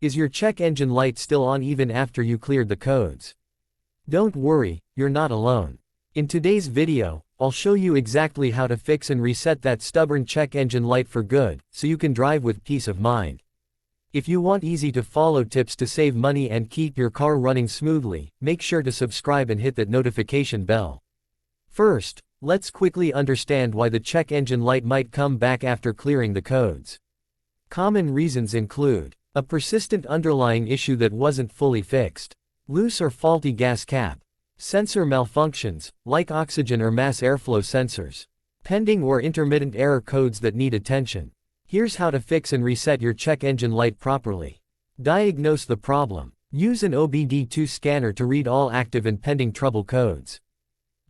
Is your check engine light still on even after you cleared the codes? Don't worry, you're not alone. In today's video, I'll show you exactly how to fix and reset that stubborn check engine light for good, so you can drive with peace of mind. If you want easy to follow tips to save money and keep your car running smoothly, make sure to subscribe and hit that notification bell. First, let's quickly understand why the check engine light might come back after clearing the codes. Common reasons include a persistent underlying issue that wasn't fully fixed, loose or faulty gas cap, sensor malfunctions, like oxygen or mass airflow sensors, pending or intermittent error codes that need attention. Here's how to fix and reset your check engine light properly. Diagnose the problem. Use an OBD2 scanner to read all active and pending trouble codes.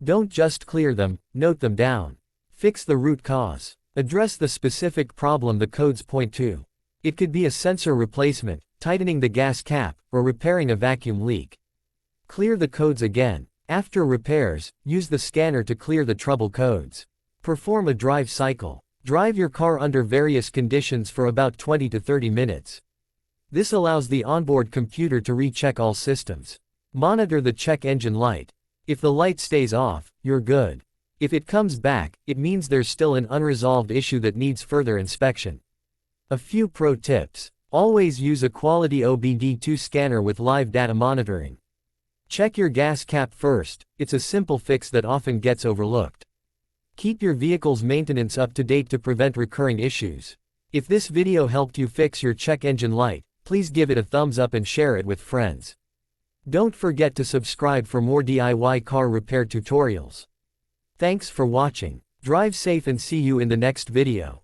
Don't just clear them, note them down. Fix the root cause. Address the specific problem the codes point to. It could be a sensor replacement, tightening the gas cap, or repairing a vacuum leak. Clear the codes again. After repairs, use the scanner to clear the trouble codes. Perform a drive cycle. Drive your car under various conditions for about 20 to 30 minutes. This allows the onboard computer to recheck all systems. Monitor the check engine light. If the light stays off, you're good. If it comes back, it means there's still an unresolved issue that needs further inspection. A few pro tips. Always use a quality OBD2 scanner with live data monitoring. Check your gas cap first, it's a simple fix that often gets overlooked. Keep your vehicle's maintenance up to date to prevent recurring issues. If this video helped you fix your check engine light, please give it a thumbs up and share it with friends. Don't forget to subscribe for more DIY car repair tutorials. Thanks for watching. Drive safe and see you in the next video.